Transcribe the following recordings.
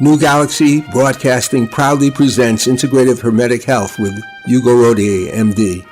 New Galaxy Broadcasting proudly presents Integrative Hermetic Health with Hugo Rodier, MD.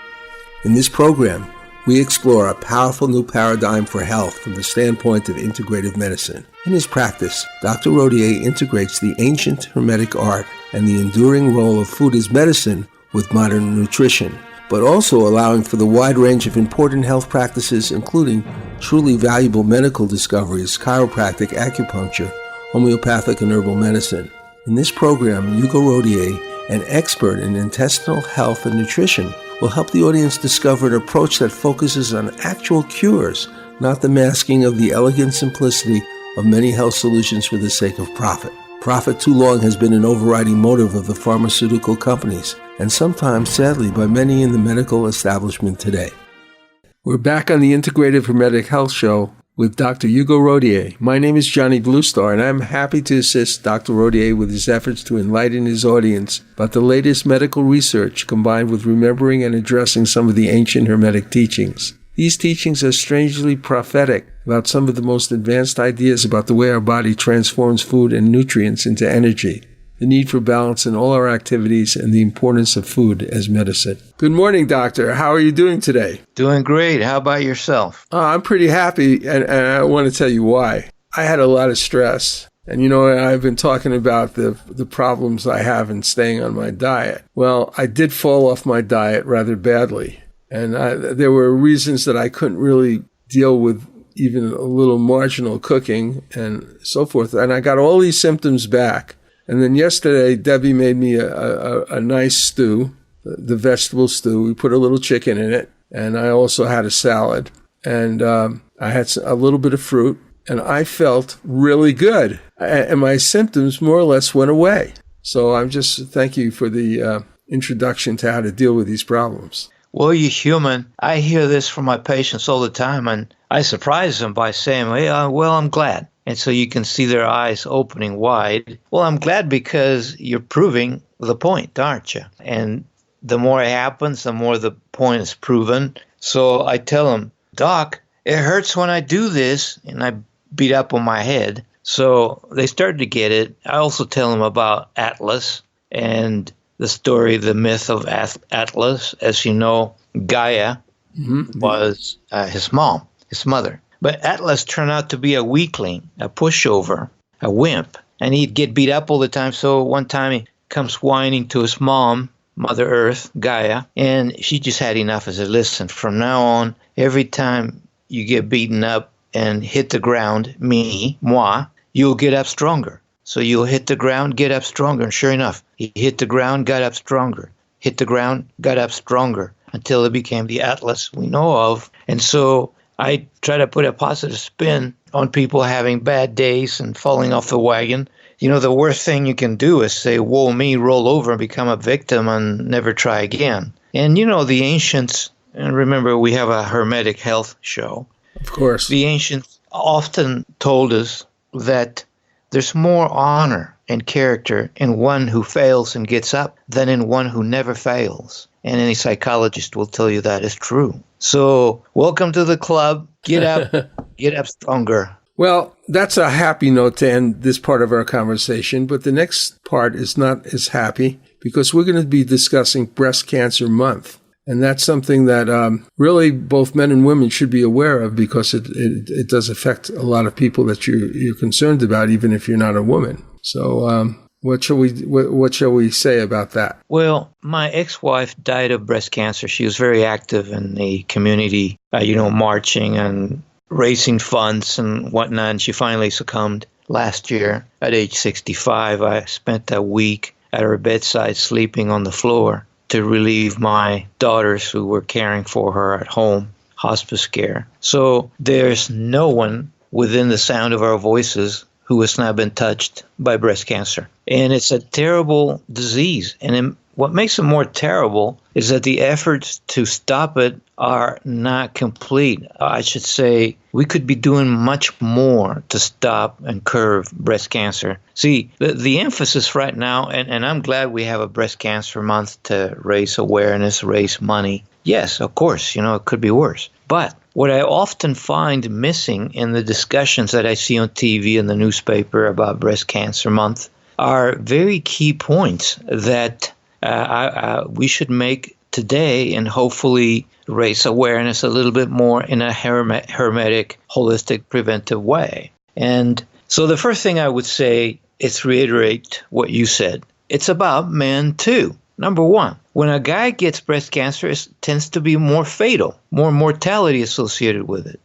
In this program, we explore a powerful new paradigm for health from the standpoint of integrative medicine. In his practice, Dr. Rodier integrates the ancient Hermetic art and the enduring role of food as medicine with modern nutrition, but also allowing for the wide range of important health practices, including truly valuable medical discoveries, chiropractic, acupuncture, homeopathic, and herbal medicine. In this program, Hugo Rodier, an expert in intestinal health and nutrition, will help the audience discover an approach that focuses on actual cures, not the masking of the elegant simplicity of many health solutions for the sake of profit. Profit too long has been an overriding motive of the pharmaceutical companies, and sometimes, sadly, by many in the medical establishment today. We're back on the Integrative Hermetic Health Show with Dr. Hugo Rodier. My name is Johnny Bluestar, and I'm happy to assist Dr. Rodier with his efforts to enlighten his audience about the latest medical research combined with remembering and addressing some of the ancient Hermetic teachings. These teachings are strangely prophetic about some of the most advanced ideas about the way our body transforms food and nutrients into energy, the need for balance in all our activities, and the importance of food as medicine. Good morning, Doctor. How are you doing today? Doing great. How about yourself? I'm pretty happy, and I want to tell you why. I had a lot of stress. And, I've been talking about the problems I have in staying on my diet. Well, I did fall off my diet rather badly. And there were reasons that I couldn't really deal with even a little marginal cooking and so forth. And I got all these symptoms back. And then yesterday, Debbie made me a nice stew, the vegetable stew. We put a little chicken in it, and I also had a salad. And I had a little bit of fruit, and I felt really good. And my symptoms more or less went away. So I'm just thank you for the introduction to how to deal with these problems. Well, you're human. I hear this from my patients all the time, and I surprise them by saying, well, I'm glad. And so you can see their eyes opening wide. Well, I'm glad because you're proving the point, aren't you? And the more it happens, the more the point is proven. So I tell them, Doc, it hurts when I do this, and I beat up on my head. So they started to get it. I also tell them about Atlas and the story, the myth of Atlas. As you know, Gaia was his mom, his mother. But Atlas turned out to be a weakling, a pushover, a wimp. And he'd get beat up all the time. So one time he comes whining to his mom, Mother Earth, Gaia, and she just had enough. I said, listen, from now on, every time you get beaten up and hit the ground, moi, you'll get up stronger. So you'll hit the ground, get up stronger. And sure enough, he hit the ground, got up stronger. Hit the ground, got up stronger, until it became the Atlas we know of. And so I try to put a positive spin on people having bad days and falling off the wagon. The worst thing you can do is say, woe me, roll over and become a victim and never try again. And, the ancients, and remember, we have a Hermetic Health show. Of course. The ancients often told us that there's more honor and character in one who fails and gets up than in one who never fails. And any psychologist will tell you that is true. So welcome to the club. Get up, get up stronger. Well, that's a happy note to end this part of our conversation. But the next part is not as happy because we're going to be discussing Breast Cancer Month. And that's something that really both men and women should be aware of because it does affect a lot of people that you're concerned about, even if you're not a woman. So what shall we say about that? Well, my ex-wife died of breast cancer. She was very active in the community, marching and raising funds and whatnot. And she finally succumbed last year at age 65. I spent a week at her bedside sleeping on the floor to relieve my daughters who were caring for her at home, hospice care. So there's no one within the sound of our voices who has not been touched by breast cancer. And it's a terrible disease. And what makes it more terrible is that the efforts to stop it are not complete. I should say we could be doing much more to stop and curb breast cancer. See, the emphasis right now, and I'm glad we have a breast cancer month to raise awareness, raise money. Yes, of course, it could be worse. But what I often find missing in the discussions that I see on TV and the newspaper about Breast Cancer Month are very key points that we should make today and hopefully raise awareness a little bit more in a hermetic, holistic, preventive way. And so the first thing I would say is reiterate what you said. It's about men too. Number one, when a guy gets breast cancer, it tends to be more fatal, more mortality associated with it.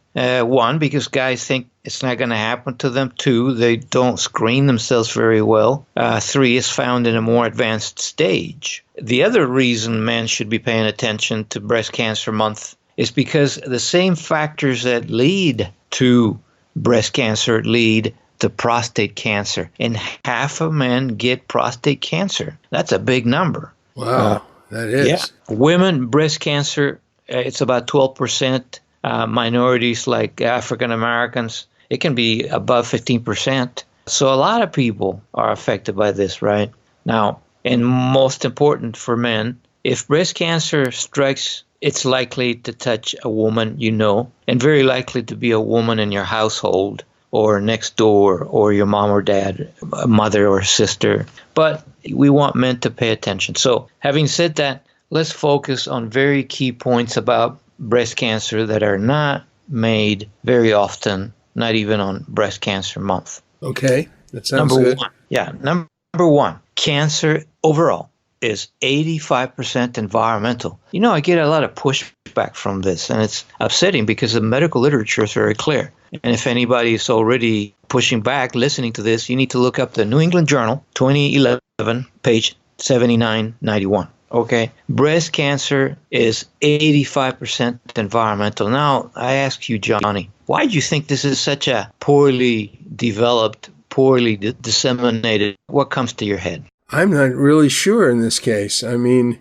One, because guys think it's not going to happen to them. Two, they don't screen themselves very well. Three, it's found in a more advanced stage. The other reason men should be paying attention to Breast Cancer Month is because the same factors that lead to breast cancer lead to prostate cancer. And half of men get prostate cancer. That's a big number. Wow, that is. Yeah. Women, breast cancer, it's about 12%. Minorities like African Americans, it can be above 15%. So a lot of people are affected by this, right? Now, and most important for men, if breast cancer strikes, it's likely to touch a woman you know, and very likely to be a woman in your household or next door or your mom or dad, mother or sister. But we want men to pay attention. So having said that, let's focus on very key points about breast cancer that are not made very often, not even on Breast Cancer Month. Okay, that sounds good. Number one, cancer overall is 85% environmental. You know, I get a lot of pushback from this, and it's upsetting because the medical literature is very clear. And if anybody is already pushing back, listening to this, you need to look up the New England Journal, 2011, page 7991. Okay, breast cancer is 85% environmental. Now, I ask you, Johnny, why do you think this is such a poorly developed, poorly disseminated? What comes to your head? I'm not really sure in this case. I mean,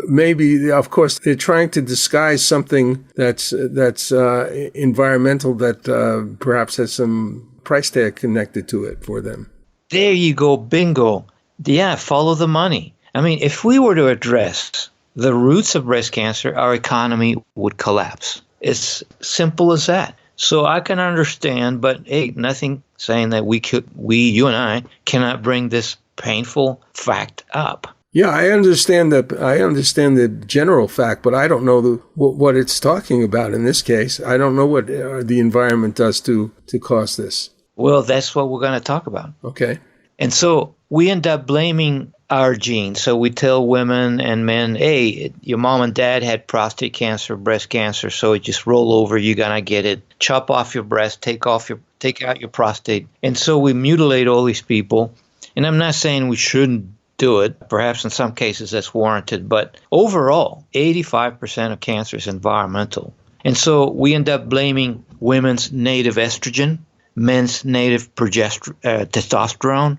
maybe, of course, they're trying to disguise something that's environmental that perhaps has some price tag connected to it for them. There you go, bingo. Yeah, follow the money. I mean, if we were to address the roots of breast cancer, our economy would collapse. It's simple as that. So I can understand, but hey, nothing saying that you and I, cannot bring this painful fact up. Yeah, I understand the general fact, but I don't know what it's talking about in this case. I don't know what the environment does to cause this. Well, that's what we're going to talk about. Okay. And so we end up blaming our genes. So we tell women and men, hey, your mom and dad had prostate cancer, breast cancer, so just roll over, you're going to get it. Chop off your breast, take out your prostate. And so we mutilate all these people. And I'm not saying we shouldn't do it. Perhaps in some cases that's warranted. But overall, 85% of cancer is environmental. And so we end up blaming women's native estrogen, men's native testosterone.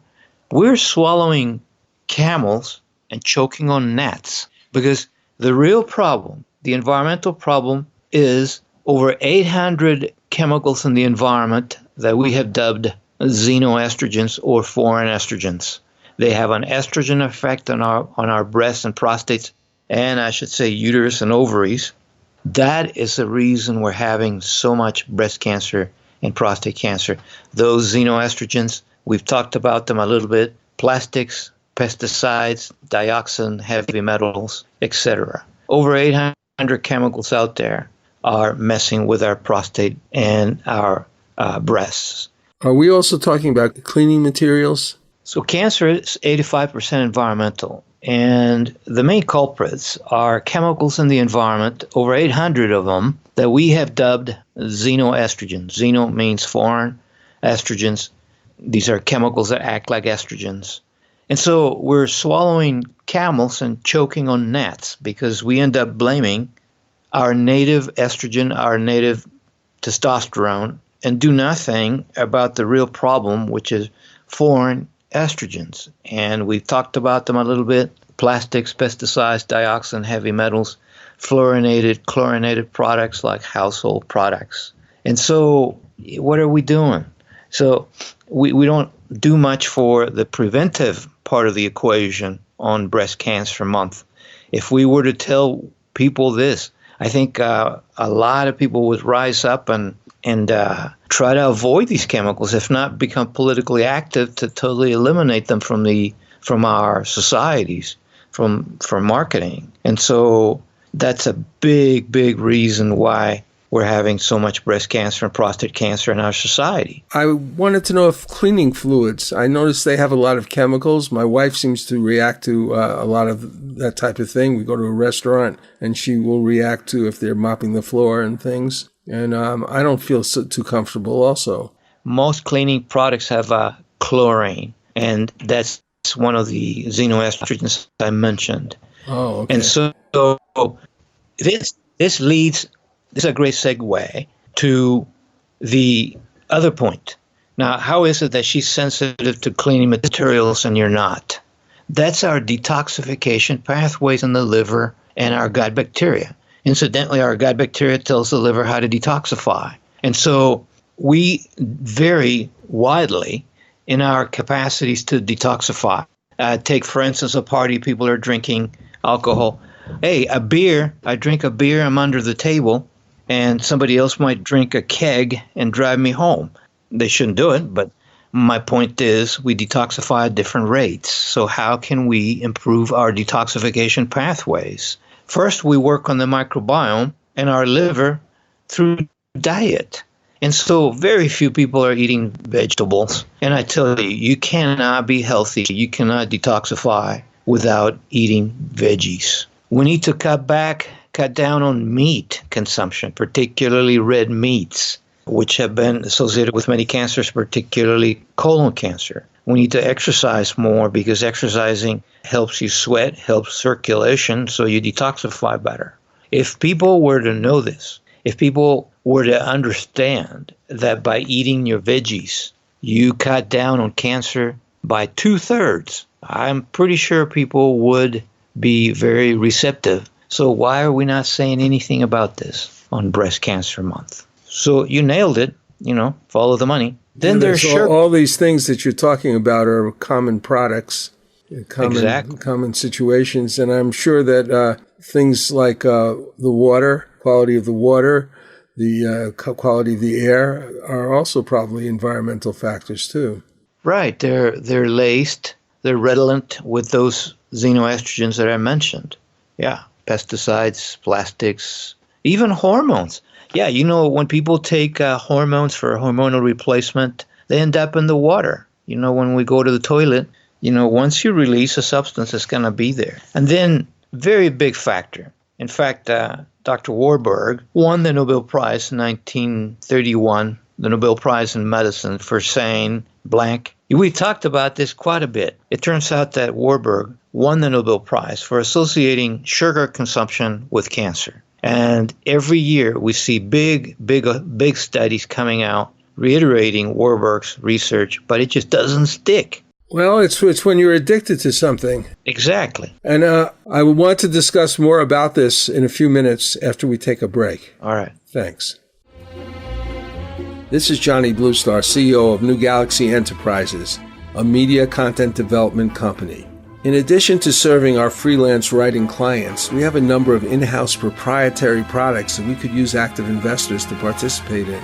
We're swallowing camels and choking on gnats because the real problem, the environmental problem, is over 800 chemicals in the environment that we have dubbed xenoestrogens or foreign estrogens. They have an estrogen effect on our breasts and prostates, and I should say uterus and ovaries. That is the reason we're having so much breast cancer and prostate cancer. Those xenoestrogens, we've talked about them a little bit, plastics, pesticides, dioxin, heavy metals, etc. Over 800 chemicals out there are messing with our prostate and our breasts. Are we also talking about cleaning materials? So cancer is 85% environmental, and the main culprits are chemicals in the environment, over 800 of them, that we have dubbed xenoestrogens. Xeno means foreign, estrogens. These are chemicals that act like estrogens. And so we're swallowing camels and choking on gnats because we end up blaming our native estrogen, our native testosterone, and do nothing about the real problem, which is foreign estrogens. And we've talked about them a little bit: plastics, pesticides, dioxin, heavy metals, fluorinated, chlorinated products like household products. And so what are we doing? So we don't do much for the preventive part of the equation on Breast Cancer Month. If we were to tell people this, I think a lot of people would rise up and and try to avoid these chemicals, if not become politically active to totally eliminate them from our societies, from marketing. And so that's a big, big reason why we're having so much breast cancer and prostate cancer in our society. I wanted to know if cleaning fluids, I noticed they have a lot of chemicals. My wife seems to react to a lot of that type of thing. We go to a restaurant and she will react to if they're mopping the floor and things. And I don't feel too comfortable also. Most cleaning products have chlorine, and that's one of the xenoestrogens I mentioned. Oh, okay. And so this leads, this is a great segue to the other point. Now, how is it that she's sensitive to cleaning materials and you're not? That's our detoxification pathways in the liver and our gut bacteria. Incidentally, our gut bacteria tells the liver how to detoxify. And so we vary widely in our capacities to detoxify. Take, for instance, a party, people are drinking alcohol. Hey, a beer, I drink a beer, I'm under the table, and somebody else might drink a keg and drive me home. They shouldn't do it, but my point is we detoxify at different rates. So how can we improve our detoxification pathways? First, we work on the microbiome and our liver through diet. And so very few people are eating vegetables. And I tell you, you cannot be healthy, you cannot detoxify without eating veggies. We need to cut down on meat consumption, particularly red meats, which have been associated with many cancers, particularly colon cancer. We need to exercise more because exercising helps you sweat, helps circulation, so you detoxify better. If people were to know this, if people were to understand that by eating your veggies, you cut down on cancer by 2/3, I'm pretty sure people would be very receptive. So why are we not saying anything about this on Breast Cancer Month? So you nailed it, follow the money. Then there's all these things that you're talking about are common products, common situations. And I'm sure that things like the water, quality of the water, the quality of the air are also probably environmental factors too. Right. They're laced, they're redolent with those xenoestrogens that I mentioned. Yeah. Pesticides, plastics, even hormones. Yeah, when people take hormones for hormonal replacement, they end up in the water. When we go to the toilet, once you release a substance, it's going to be there. And then, very big factor. In fact, Dr. Warburg won the Nobel Prize in 1931, the Nobel Prize in Medicine, for saying blank. We talked about this quite a bit. It turns out that Warburg won the Nobel Prize for associating sugar consumption with cancer. And every year we see big studies coming out reiterating Warburg's research, but it just doesn't stick. Well, it's when you're addicted to something. Exactly. And I want to discuss more about this in a few minutes after we take a break. All right. Thanks. This is Johnny Bluestar, CEO of New Galaxy Enterprises, a media content development company. In addition to serving our freelance writing clients, we have a number of in-house proprietary products that we could use active investors to participate in.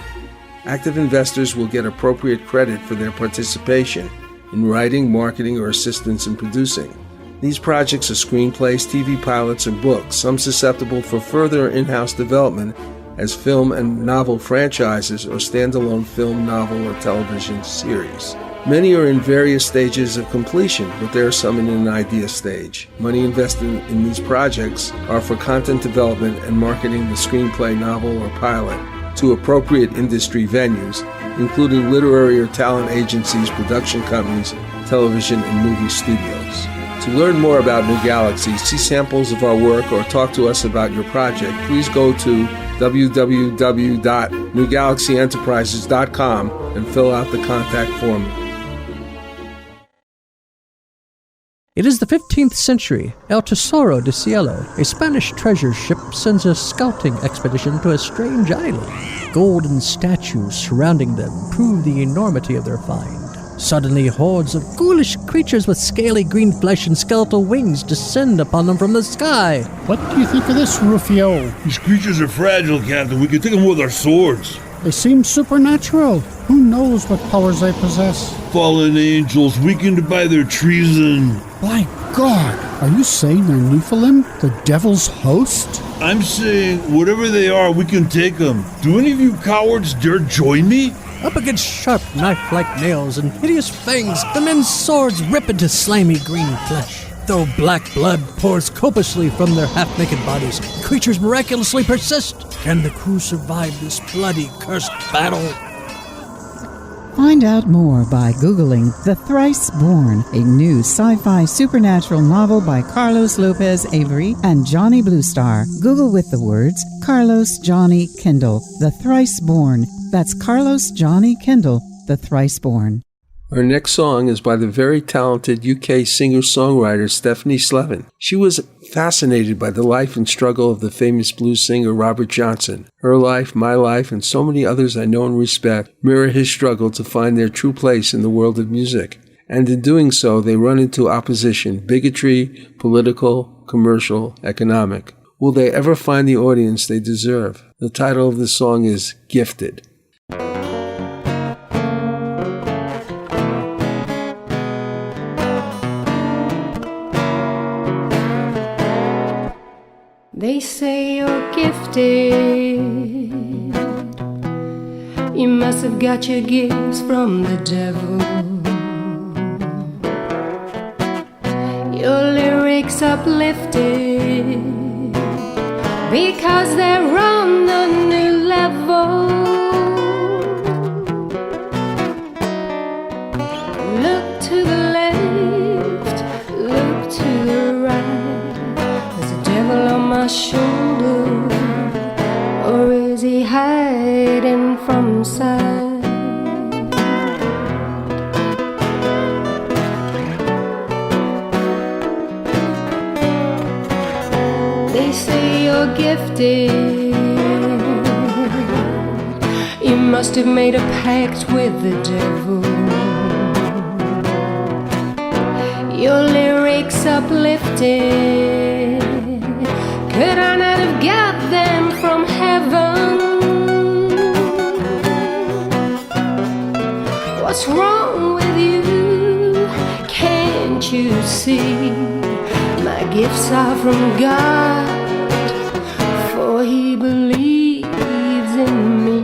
Active investors will get appropriate credit for their participation in writing, marketing, or assistance in producing. These projects are screenplays, TV pilots, or books, some susceptible for further in-house development as film and novel franchises or standalone film, novel, or television series. Many are in various stages of completion, but there are some in an idea stage. Money invested in these projects are for content development and marketing the screenplay, novel, or pilot to appropriate industry venues, including literary or talent agencies, production companies, television and movie studios. To learn more about New Galaxy, see samples of our work, or talk to us about your project, please go to www.newgalaxyenterprises.com and fill out the contact form. It is the 15th century. El Tesoro de Cielo, a Spanish treasure ship, sends a scouting expedition to a strange island. Golden statues surrounding them prove the enormity of their find. Suddenly, hordes of ghoulish creatures with scaly green flesh and skeletal wings descend upon them from the sky. What do you think of this, Rufio? These creatures are fragile, Captain. We can take them with our swords. They seem supernatural. Who knows what powers they possess? Fallen angels weakened by their treason. My God, are you saying they're Nephilim, the devil's host? I'm saying, whatever they are, we can take them. Do any of you cowards dare join me? Up against sharp knife-like nails and hideous fangs, the men's swords rip into slimy green flesh. Though black blood pours copiously from their half-naked bodies, the creatures miraculously persist. Can the crew survive this bloody, cursed battle? Find out more by Googling The Thrice Born, a new sci-fi supernatural novel by Carlos Lopez Avery and Johnny Bluestar. Google with the words Carlos Johnny Kendall, The Thrice Born. That's Carlos Johnny Kendall, The Thrice Born. Our next song is by the very talented UK singer-songwriter Stephanie Slevin. She was fascinated by the life and struggle of the famous blues singer Robert Johnson. Her life, my life, and so many others I know and respect mirror his struggle to find their true place in the world of music. And in doing so, they run into opposition, bigotry, political, commercial, economic. Will they ever find the audience they deserve? The title of the song is Gifted. They say you're gifted. You must have got your gifts from the devil. Your lyrics uplifted because they're on a new level. Look to the left, look to the right. There's a devil on my shoulder, or is he hiding from sight? They say you're gifted. You must have made a pact with the devil. Your lyrics uplifted. Could I not have got them from heaven? What's wrong with you? Can't you see? My gifts are from God, for He believes in me.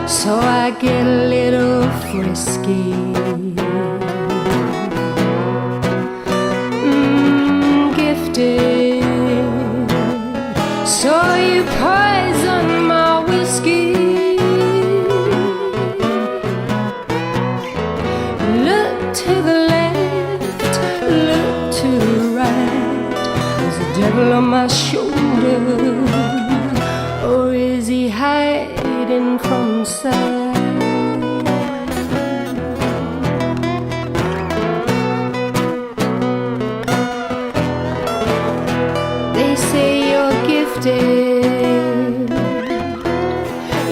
So I get a little frisky. Gifted. So you poison my whiskey. Look to the left, look to the right. There's a devil on my shoulder, or is he hiding from sight? They say you're gifted.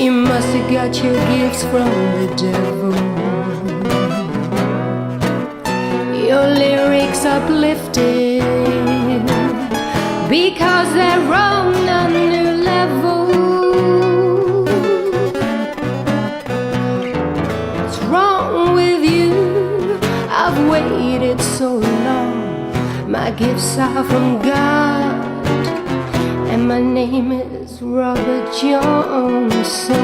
You must have got your gifts from the devil. Your lyrics uplifted because they're on a new level. What's wrong with you? I've waited so long. My gifts are from God, and my name is Robert Johnson.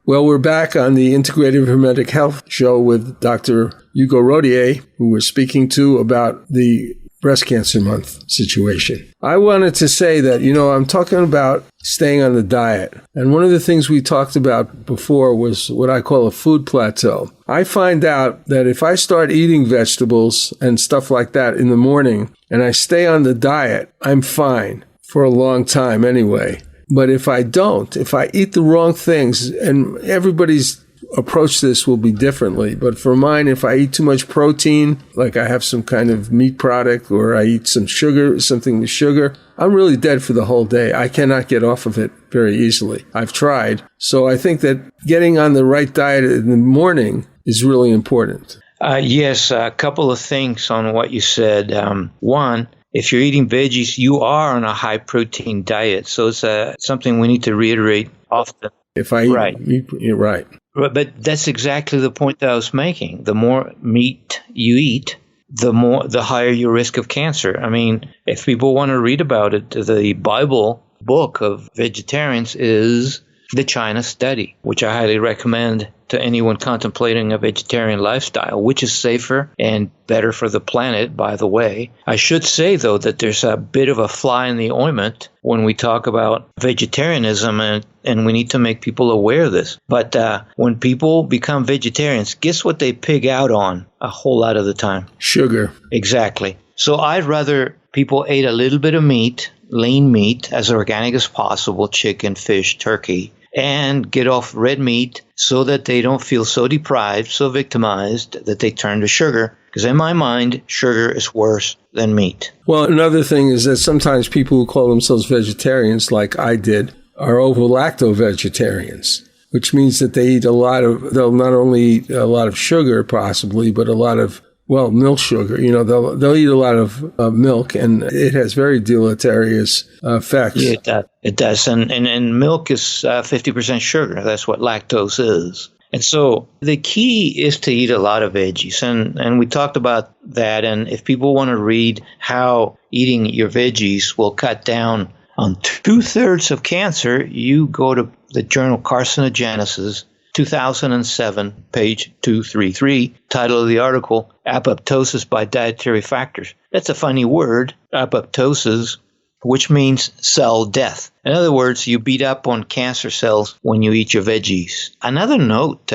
Well, we're back on the Integrative Hermetic Health Show with Dr. Hugo Rodier, who we're speaking to about the Breast Cancer Month situation. I wanted to say that, I'm talking about staying on the diet. And one of the things we talked about before was what I call a food plateau. I find out that if I start eating vegetables and stuff like that in the morning and I stay on the diet, I'm fine for a long time anyway. But if I don't, if I eat the wrong things, and everybody's approach this will be differently, but for mine, if I eat too much protein, like I have some kind of meat product, or I eat some sugar, something with sugar, I'm really dead for the whole day. I cannot get off of it very easily. I've tried. So I think that getting on the right diet in the morning is really important. Yes, a couple of things on what you said. One, if you're eating veggies, you are on a high-protein diet. So it's something we need to reiterate often. If I eat meat, you're right. But that's exactly the point that I was making. The more meat you eat, the higher your risk of cancer. I mean, if people want to read about it, the Bible book of vegetarians is the China Study, which I highly recommend to anyone contemplating a vegetarian lifestyle, which is safer and better for the planet, by the way. I should say, though, that there's a bit of a fly in the ointment when we talk about vegetarianism, and we need to make people aware of this. But when people become vegetarians, guess what they pig out on a whole lot of the time? Sugar. Exactly. So I'd rather people ate a little bit of meat, lean meat, as organic as possible, chicken, fish, turkey, and get off red meat so that they don't feel so deprived, so victimized that they turn to sugar. Because in my mind, sugar is worse than meat. Well, another thing is that sometimes people who call themselves vegetarians, like I did, are ovo-lacto-vegetarians, which means that they eat they'll not only eat a lot of sugar possibly, but a lot of milk sugar. They'll eat a lot of milk, and it has very deleterious effects. Yeah, it does. And milk is 50% sugar. That's what lactose is. And so the key is to eat a lot of veggies. And we talked about that. And if people want to read how eating your veggies will cut down on 2/3 of cancer, you go to the journal Carcinogenesis, 2007, page 233, title of the article, Apoptosis by Dietary Factors. That's a funny word, apoptosis, which means cell death. In other words, you beat up on cancer cells when you eat your veggies. Another note,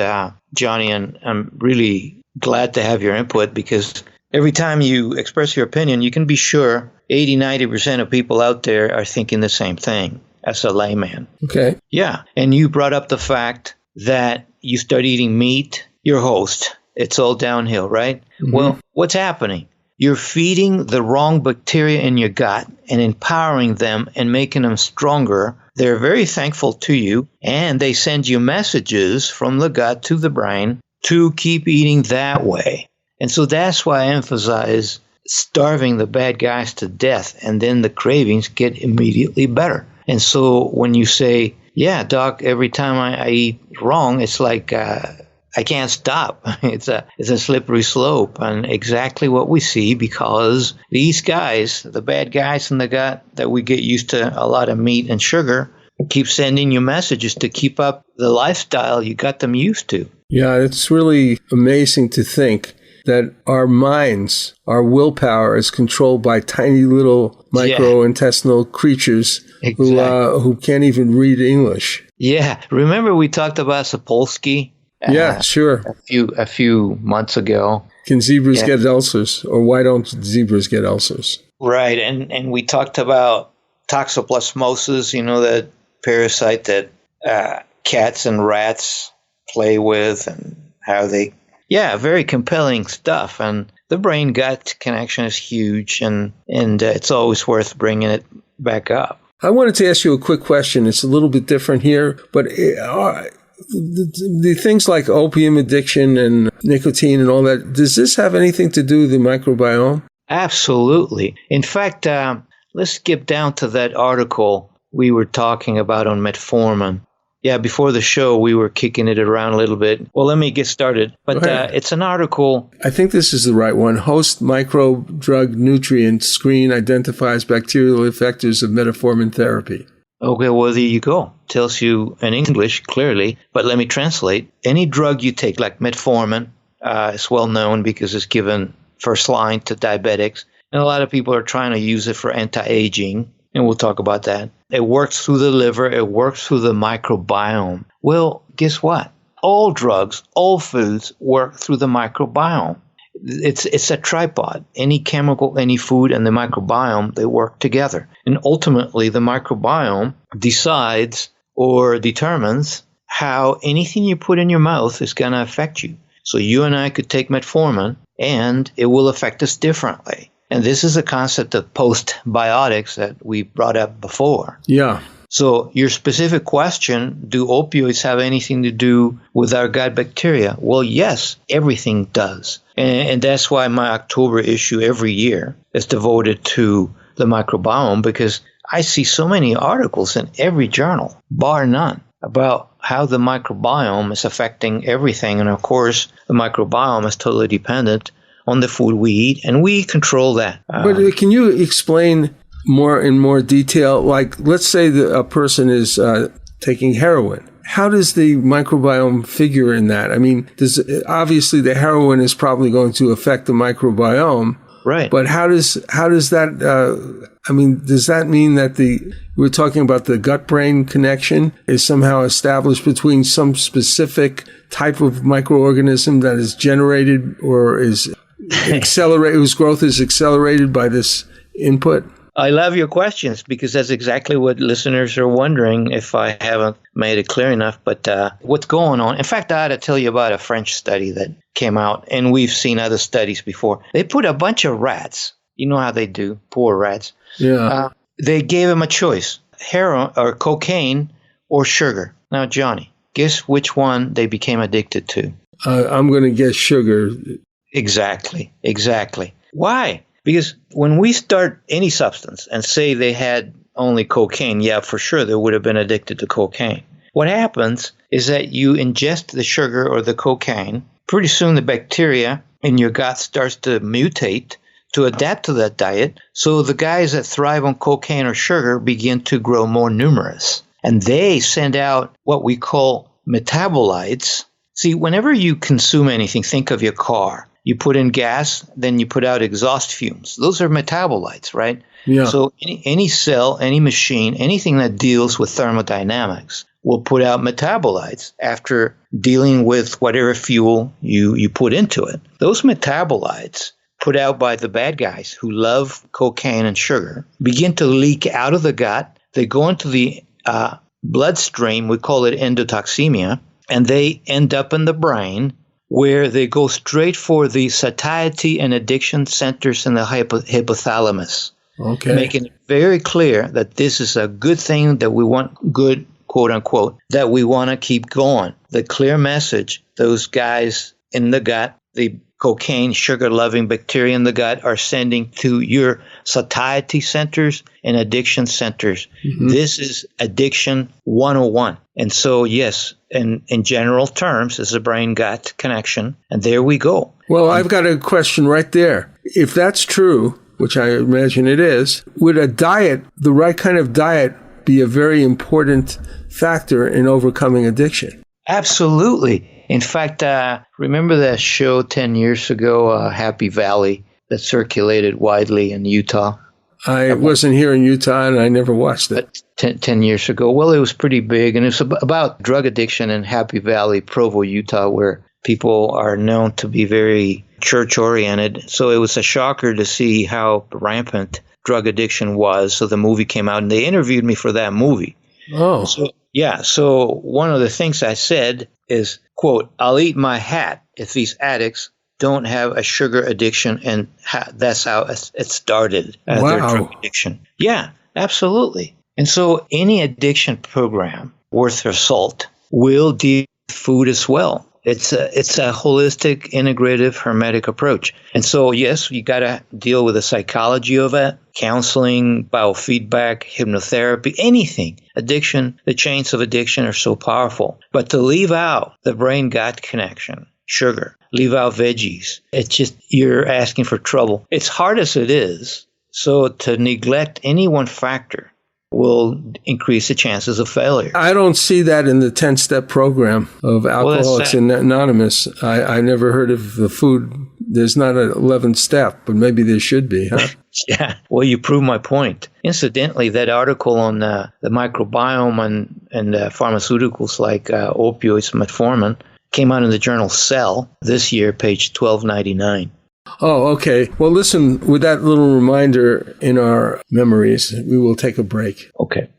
Johnny, and I'm really glad to have your input, because every time you express your opinion, you can be sure 80-90% of people out there are thinking the same thing as a layman. Okay. Yeah, and you brought up the fact that you start eating meat, your host, it's all downhill, right? Mm-hmm. Well, what's happening? You're feeding the wrong bacteria in your gut and empowering them and making them stronger. They're very thankful to you, and they send you messages from the gut to the brain to keep eating that way. And so that's why I emphasize starving the bad guys to death, and then the cravings get immediately better. And so when you say, yeah, doc, every time I eat wrong, it's like I can't stop. It's a slippery slope, and exactly what we see, because these guys, the bad guys in the gut that we get used to a lot of meat and sugar, keep sending you messages to keep up the lifestyle you got them used to. Yeah, it's really amazing to think that our minds, our willpower is controlled by tiny little microintestinal creatures who can't even read English. Yeah. Remember we talked about Sapolsky? Yeah, sure. A few months ago. Can zebras get ulcers, or why don't zebras get ulcers? Right. And we talked about toxoplasmosis, that parasite that cats and rats play with, and how they... Yeah, very compelling stuff. And the brain-gut connection is huge, and it's always worth bringing it back up. I wanted to ask you a quick question. It's a little bit different here, but the things like opium addiction and nicotine and all that, does this have anything to do with the microbiome? Absolutely. In fact, let's skip down to that article we were talking about on metformin. Yeah, before the show, we were kicking it around a little bit. Well, let me get started. But it's an article. I think this is the right one. Host microbe drug nutrient screen identifies bacterial effectors of metformin therapy. Okay, well, there you go. tells you in English clearly, but let me translate. Any drug you take, like metformin, is well known because it's given first line to diabetics. And a lot of people are trying to use it for anti-aging, and we'll talk about that. It works through the liver. It works through the microbiome. Well, guess what? All drugs, all foods work through the microbiome. It's a tripod. Any chemical, any food, and the microbiome, they work together. And ultimately, the microbiome decides or determines how anything you put in your mouth is going to affect you. So you and I could take metformin, and it will affect us differently. And this is a concept of postbiotics that we brought up before. Yeah. So your specific question, do opioids have anything to do with our gut bacteria? Well, yes, everything does. And that's why my October issue every year is devoted to the microbiome, because I see so many articles in every journal, bar none, about how the microbiome is affecting everything. And of course, the microbiome is totally dependent on the food we eat, and we control that. But can you explain in more detail? Like, let's say that a person is taking heroin. How does the microbiome figure in that? I mean, obviously the heroin is probably going to affect the microbiome, right? But how does that? Does that mean that we're talking about the gut-brain connection is somehow established between some specific type of microorganism that is generated or is accelerated, whose growth is accelerated by this input? I love your questions, because that's exactly what listeners are wondering, if I haven't made it clear enough. But what's going on? In fact, I ought to tell you about a French study that came out, and we've seen other studies before. They put a bunch of rats. You know how they do, poor rats. Yeah. They gave them a choice, heroin or cocaine or sugar. Now, Johnny, guess which one they became addicted to? I'm going to guess sugar. Exactly. Why? Because when we start any substance and say they had only cocaine, yeah, for sure they would have been addicted to cocaine. What happens is that you ingest the sugar or the cocaine. Pretty soon the bacteria in your gut starts to mutate to adapt to that diet. So the guys that thrive on cocaine or sugar begin to grow more numerous. And they send out what we call metabolites. See, whenever you consume anything, think of your car. You put in gas, then you put out exhaust fumes. Those are metabolites, right? Yeah. So any cell, any machine, anything that deals with thermodynamics will put out metabolites after dealing with whatever fuel you put into it. Those metabolites put out by the bad guys who love cocaine and sugar begin to leak out of the gut. They go into the bloodstream. We call it endotoxemia, and they end up in the brain, where they go straight for the satiety and addiction centers in the hypothalamus. Okay. Making it very clear that this is a good thing, that we want good, quote unquote, that we want to keep going. The clear message, those guys in the gut, the cocaine, sugar-loving bacteria in the gut are sending to your satiety centers and addiction centers. Mm-hmm. This is addiction 101. And so, yes, in general terms, it's a brain-gut connection. And there we go. Well, I've got a question right there. If that's true, which I imagine it is, would a diet, the right kind of diet, be a very important factor in overcoming addiction? Absolutely. In fact, remember that show 10 years ago, Happy Valley, that circulated widely in Utah? I wasn't here in Utah, and I never watched it. 10 years ago. Well, it was pretty big, and it's about drug addiction in Happy Valley, Provo, Utah, where people are known to be very church-oriented. So it was a shocker to see how rampant drug addiction was. So the movie came out, and they interviewed me for that movie. Oh. So one of the things I said is, quote, I'll eat my hat if these addicts don't have a sugar addiction, and that's how it started, their drug addiction. Yeah, absolutely. And so any addiction program worth their salt will deal with food as well. It's a holistic, integrative, hermetic approach. And so, yes, you got to deal with the psychology of it, counseling, biofeedback, hypnotherapy, anything. Addiction, the chains of addiction are so powerful. But to leave out the brain-gut connection, sugar, leave out veggies, it's just, you're asking for trouble. It's hard as it is. So to neglect any one factor will increase the chances of failure. I don't see that in the 10-step program of Alcoholics Anonymous. I never heard of the food. There's not an 11th step, but maybe there should be, huh? Yeah. Well, you prove my point. Incidentally, that article on the microbiome and pharmaceuticals like opioids, metformin, came out in the journal Cell this year, page 1299. Oh, okay. Well, listen, with that little reminder in our memories, we will take a break. Okay.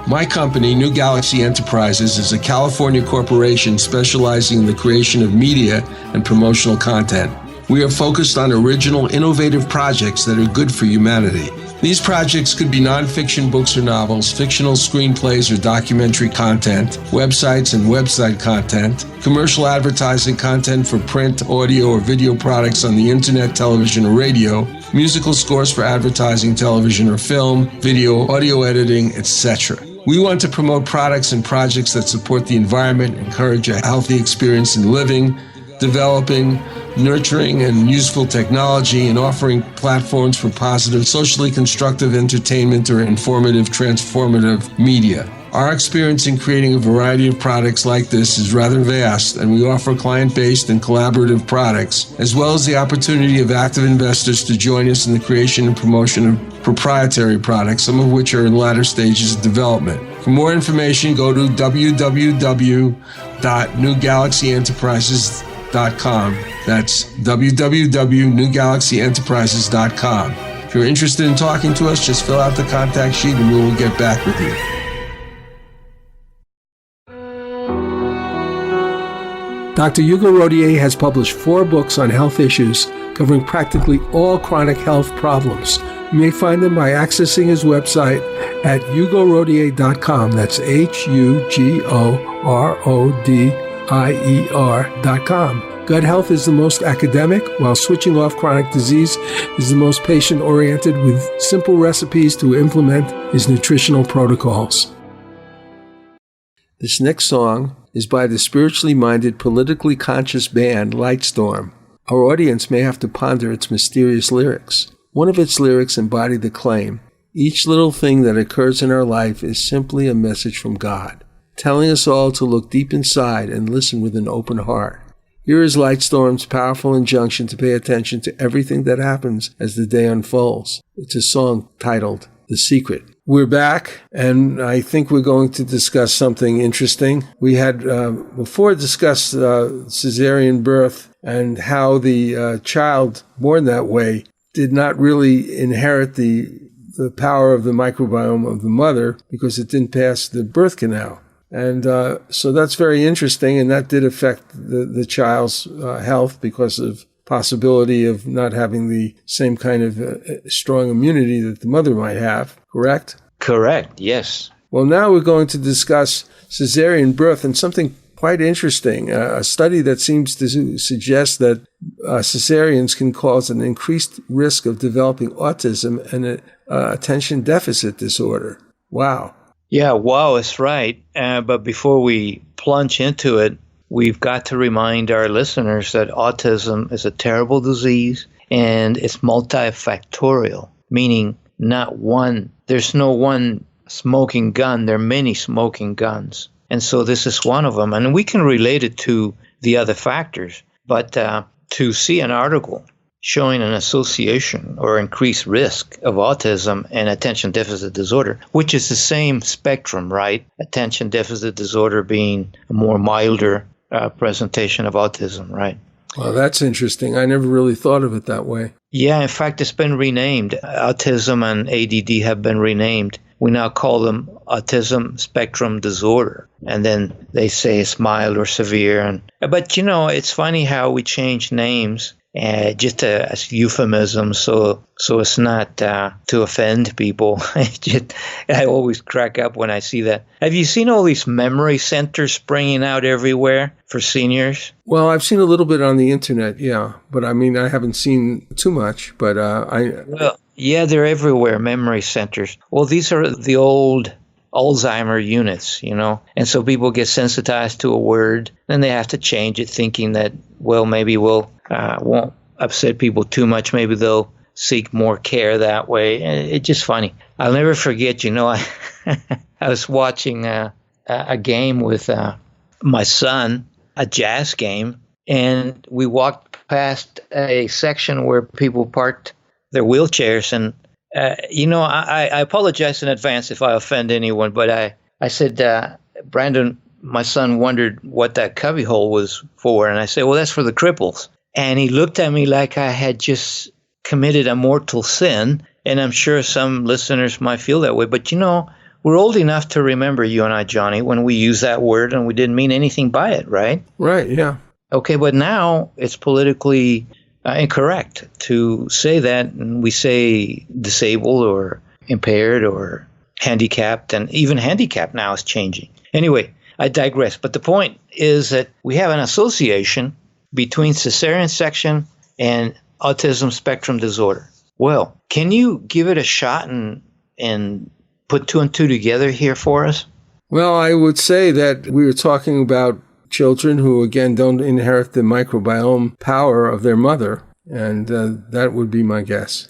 My company, New Galaxy Enterprises, is a California corporation specializing in the creation of media and promotional content. We are focused on original, innovative projects that are good for humanity. These projects could be nonfiction books or novels, fictional screenplays or documentary content, websites and website content, commercial advertising content for print, audio, or video products on the internet, television, or radio, musical scores for advertising, television, or film, video, audio editing, etc. We want to promote products and projects that support the environment, encourage a healthy experience in living, developing, nurturing, and useful technology, and offering platforms for positive, socially constructive entertainment or informative, transformative media. Our experience in creating a variety of products like this is rather vast, and we offer client-based and collaborative products, as well as the opportunity of active investors to join us in the creation and promotion of proprietary products, some of which are in latter stages of development. For more information, go to www.newgalaxyenterprises.com. That's www.newgalaxyenterprises.com. If you're interested in talking to us, just fill out the contact sheet and we will get back with you. Dr. Hugo Rodier has published 4 books on health issues covering practically all chronic health problems. You may find them by accessing his website at hugorodier.com. That's HUGORODIER.com. Gut health is the most academic, while switching off chronic disease is the most patient-oriented, with simple recipes to implement his nutritional protocols. This next song is by the spiritually minded, politically conscious band Lightstorm. Our audience may have to ponder its mysterious lyrics. One of its lyrics embodied the claim, "Each little thing that occurs in our life is simply a message from God, telling us all to look deep inside and listen with an open heart." Here is Lightstorm's powerful injunction to pay attention to everything that happens as the day unfolds. It's a song titled The Secret. We're back, and I think we're going to discuss something interesting. We had before discussed cesarean birth and how the child born that way did not really inherit the power of the microbiome of the mother because it didn't pass the birth canal. And so that's very interesting, and that did affect the child's health because of possibility of not having the same kind of strong immunity that the mother might have, correct? Correct, yes. Well, now we're going to discuss cesarean birth and something quite interesting, a study that seems to suggest that cesareans can cause an increased risk of developing autism and attention deficit disorder. Wow. Yeah, wow, that's right. But before we plunge into it, we've got to remind our listeners that autism is a terrible disease and it's multifactorial, meaning there's no one smoking gun, there are many smoking guns. And so this is one of them. And we can relate it to the other factors. But to see an article showing an association or increased risk of autism and attention deficit disorder, which is the same spectrum, right? Attention deficit disorder being a more milder presentation of autism, right? Well, that's interesting. I never really thought of it that way. Yeah, in fact, it's been renamed. Autism and ADD have been renamed. We now call them autism spectrum disorder. And then they say it's mild or severe. But, it's funny how we change names just as euphemisms, so it's not to offend people. I always crack up when I see that. Have you seen all these memory centers springing out everywhere for seniors? Well, I've seen a little bit on the internet, yeah. But I mean, I haven't seen too much, but Well, yeah, they're everywhere, memory centers. Well, these are the old Alzheimer units, and so people get sensitized to a word, then they have to change it thinking that, well, maybe won't upset people too much. Maybe they'll seek more care that way. It's just funny. I'll never forget, I I was watching a game with my son, a jazz game, and we walked past a section where people parked their wheelchairs. And, I apologize in advance if I offend anyone, but I said, Brandon, my son wondered what that cubbyhole was for. And I said, well, that's for the cripples. And he looked at me like I had just committed a mortal sin. And I'm sure some listeners might feel that way. But, we're old enough to remember, you and I, Johnny, when we used that word and we didn't mean anything by it, right? Right, yeah. Okay, but now it's politically incorrect to say that. And we say disabled or impaired or handicapped. And even handicapped now is changing. Anyway, I digress. But the point is that we have an association between cesarean section and autism spectrum disorder. Well, can you give it a shot and put two and two together here for us? Well, I would say that we were talking about children who, again, don't inherit the microbiome power of their mother, and that would be my guess.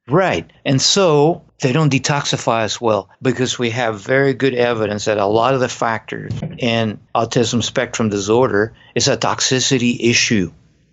Right. And so they don't detoxify as well because we have very good evidence that a lot of the factors in autism spectrum disorder is a toxicity issue.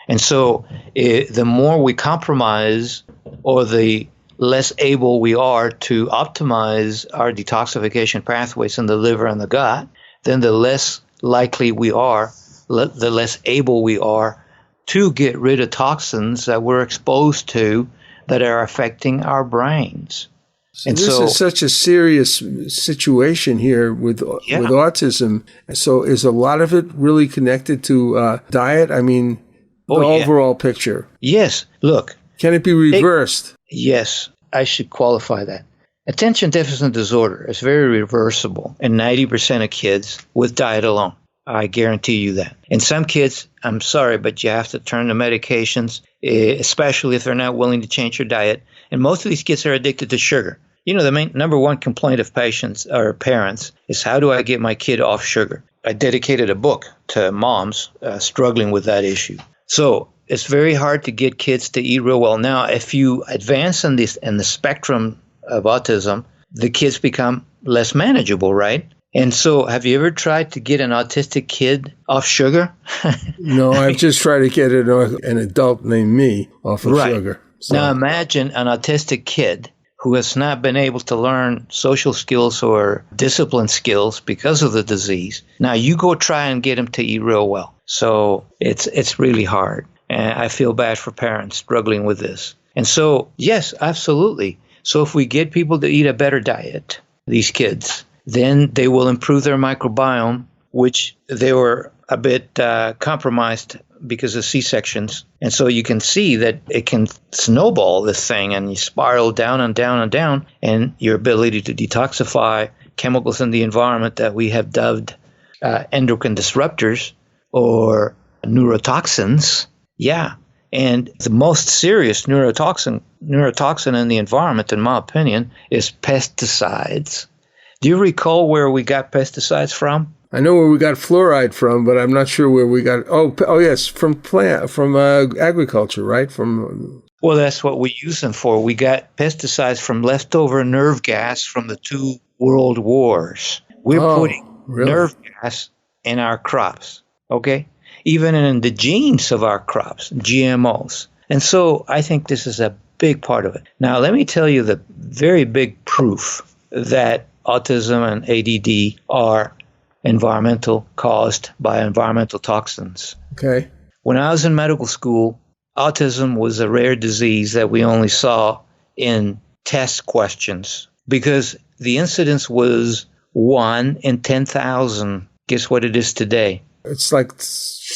And so the more we compromise or the less able we are to optimize our detoxification pathways in the liver and the gut, then the less likely we are, the less able we are to get rid of toxins that we're exposed to that are affecting our brains. So this is such a serious situation here with autism. So is a lot of it really connected to diet? I mean, the overall picture. Yes. Look. Can it be reversed? Yes. I should qualify that. Attention deficit disorder is very reversible in 90% of kids with diet alone. I guarantee you that. In some kids, I'm sorry, but you have to turn to medications, especially if they're not willing to change their diet. And most of these kids are addicted to sugar. The number one complaint of patients or parents is, how do I get my kid off sugar? I dedicated a book to moms struggling with that issue. So it's very hard to get kids to eat real well. Now, if you advance in the spectrum of autism, the kids become less manageable, right? And so have you ever tried to get an autistic kid off sugar? No, I've just tried to get an adult named me off of sugar. So. Now imagine an autistic kid who has not been able to learn social skills or discipline skills because of the disease. Now you go try and get him to eat real well. So it's really hard. And I feel bad for parents struggling with this. And so, yes, absolutely. So if we get people to eat a better diet, these kids, then they will improve their microbiome, which they were a bit compromised because of C-sections. And so you can see that it can snowball this thing and you spiral down and down and down. And your ability to detoxify chemicals in the environment that we have dubbed endocrine disruptors or neurotoxins. Yeah. And the most serious neurotoxin in the environment, in my opinion, is pesticides. Do you recall where we got pesticides from? I know where we got fluoride from, but I'm not sure where we got. Oh yes, from agriculture, right? Well, that's what we use them for. We got pesticides from leftover nerve gas from the 2 world wars. We're putting nerve gas in our crops. Okay. Even in the genes of our crops, GMOs. And so I think this is a big part of it. Now, let me tell you the very big proof that autism and ADD are caused by environmental toxins. Okay. When I was in medical school, autism was a rare disease that we only saw in test questions because the incidence was 1 in 10,000. Guess what it is today? It's like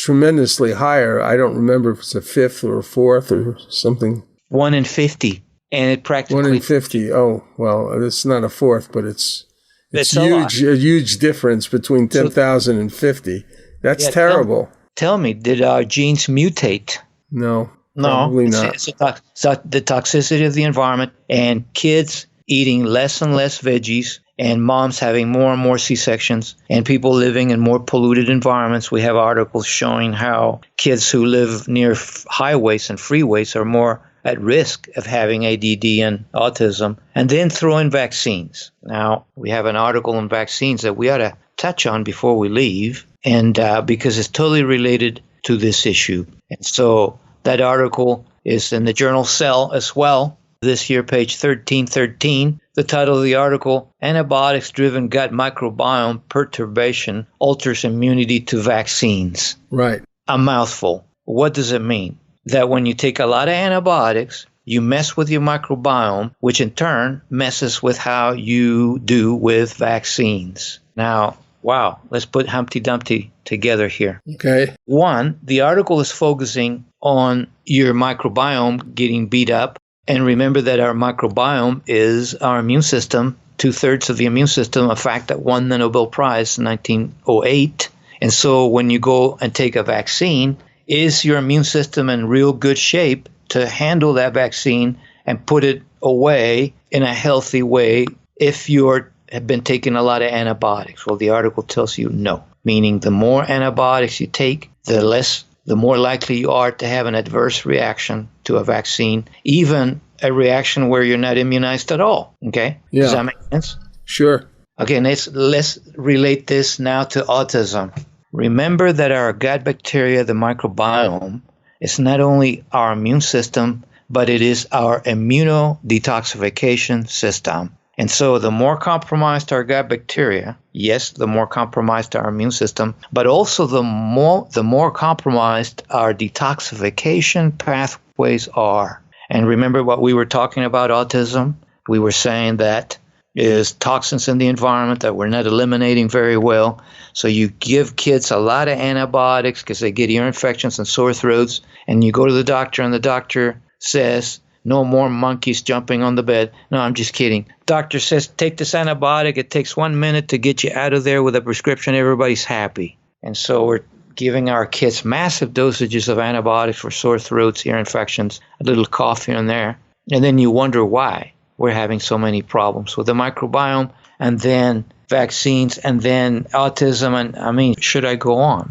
tremendously higher. I don't remember if it's a 5th or a 4th or something. 1 in 50. And it practically... 1 in 50. Oh, well, it's not a 4th, but it's a huge difference between 10,000 and 50. That's terrible. Tell me, did our genes mutate? No, probably not. It's the toxicity of the environment and kids eating less and less veggies and moms having more and more C-sections and people living in more polluted environments. We have articles showing how kids who live near highways and freeways are more at risk of having ADD and autism, and then throw in vaccines. Now, we have an article on vaccines that we ought to touch on before we leave, and because it's totally related to this issue. And so that article is in the journal Cell as well, this year, page 1313. The title of the article, Antibiotics-Driven Gut Microbiome Perturbation Alters Immunity to Vaccines. Right. A mouthful. What does it mean? That when you take a lot of antibiotics, you mess with your microbiome, which in turn messes with how you do with vaccines. Now, wow, let's put Humpty Dumpty together here. Okay. One, the article is focusing on your microbiome getting beat up. And remember that our microbiome is our immune system, 2/3 of the immune system, a fact that won the Nobel Prize in 1908. And so when you go and take a vaccine, is your immune system in real good shape to handle that vaccine and put it away in a healthy way if you have been taking a lot of antibiotics? Well, the article tells you no, meaning the more antibiotics you take, the more likely you are to have an adverse reaction to a vaccine, even a reaction where you're not immunized at all. Okay? Yeah. Does that make sense? Sure. Okay, let's relate this now to autism. Remember that our gut bacteria, the microbiome, is not only our immune system, but it is our immunodetoxification system. And so the more compromised our gut bacteria, yes, the more compromised our immune system, but also the more compromised our detoxification pathways are. And remember what we were talking about autism? We were saying that is toxins in the environment that we're not eliminating very well. So you give kids a lot of antibiotics because they get ear infections and sore throats, and you go to the doctor and the doctor says, no more monkeys jumping on the bed. No, I'm just kidding. Doctor says, take this antibiotic. It takes 1 minute to get you out of there with a prescription. Everybody's happy. And so we're giving our kids massive dosages of antibiotics for sore throats, ear infections, a little cough here and there. And then you wonder why we're having so many problems with the microbiome, and then vaccines, and then autism. And I mean, should I go on?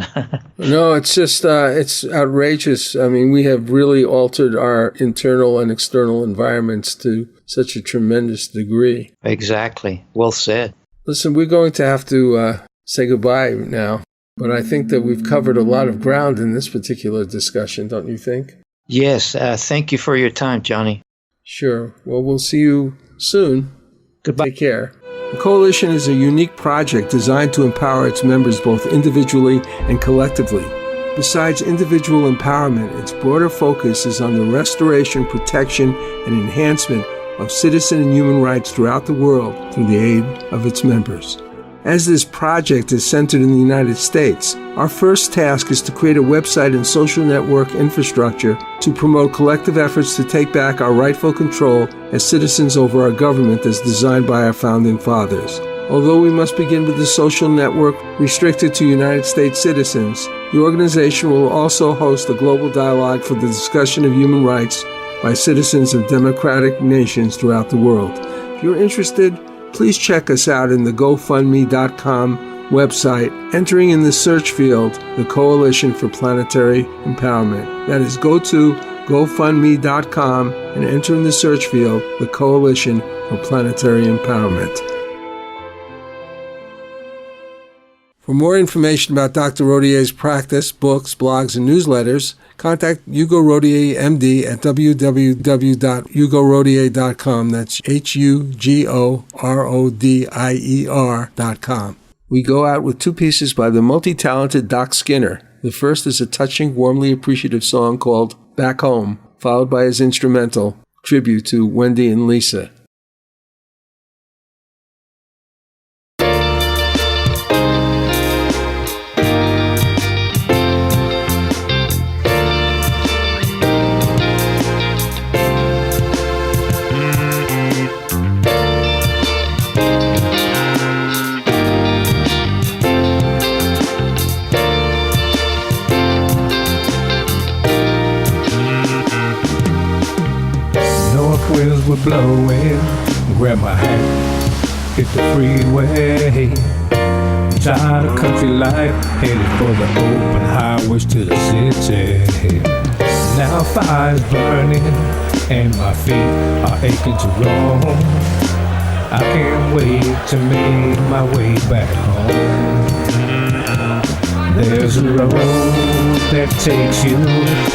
No, it's just, it's outrageous. I mean, we have really altered our internal and external environments to such a tremendous degree. Exactly. Well said. Listen, we're going to have to say goodbye now, but I think that we've covered a lot of ground in this particular discussion, don't you think? Yes. Thank you for your time, Johnny. Sure. Well, we'll see you soon. Goodbye. Take care. The Coalition is a unique project designed to empower its members both individually and collectively. Besides individual empowerment, its broader focus is on the restoration, protection, and enhancement of citizen and human rights throughout the world through the aid of its members. As this project is centered in the United States, our first task is to create a website and social network infrastructure to promote collective efforts to take back our rightful control as citizens over our government as designed by our founding fathers. Although we must begin with the social network restricted to United States citizens, the organization will also host a global dialogue for the discussion of human rights by citizens of democratic nations throughout the world. If you're interested, please check us out in the GoFundMe.com website, entering in the search field the Coalition for Planetary Empowerment. That is, go to GoFundMe.com and enter in the search field the Coalition for Planetary Empowerment. For more information about Dr. Rodier's practice, books, blogs, and newsletters, contact Hugo Rodier, MD, at www.hugorodier.com. That's HUGORODIER.com. We go out with two pieces by the multi-talented Doc Skinner. The first is a touching, warmly appreciative song called Back Home, followed by his instrumental, tribute to Wendy and Lisa. Winds were blowing, grab my hat, hit the freeway. Tired of country life, headed for the open highways to the city. Now fire's burning, and my feet are aching to roam. I can't wait to make my way back home. There's a road that takes you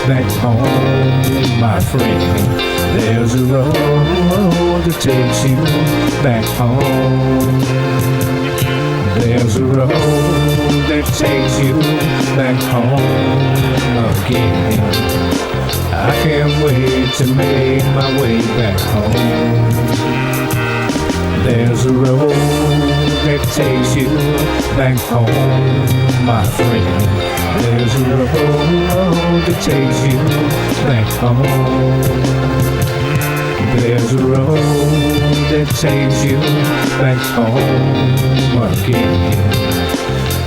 back home, my friend. There's a road that takes you back home. There's a road that takes you back home again. I can't wait to make my way back home. There's a road that takes you back home, my friend. There's a road that takes you back home. There's a road that takes you back home again.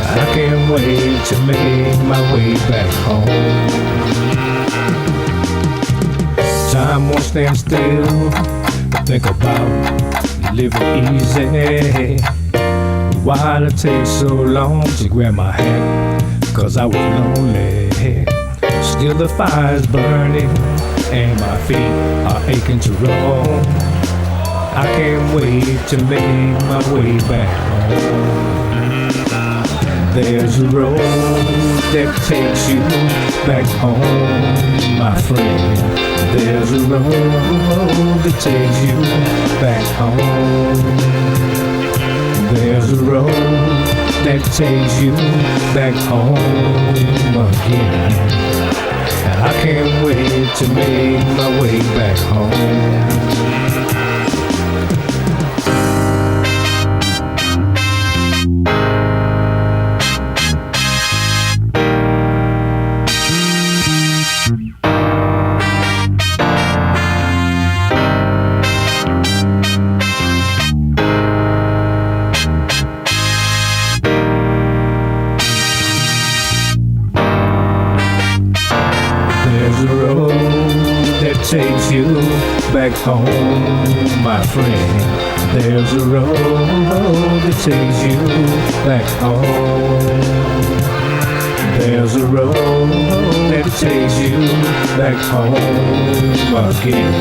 I can't wait to make my way back home. Time won't stand still to think about living easy. Why did it take so long to grab my hand? 'Cause I was lonely. Still the fire's burning and my feet are aching to roam. I can't wait to make my way back home. There's a road that takes you back home, my friend. There's a road that takes you back home. There's a road that takes you back home again. And I can't wait to make my way back home. Takes you back home, my friend. There's a road that takes you back home. There's a road that takes you back home again.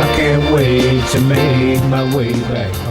I can't wait to make my way back home.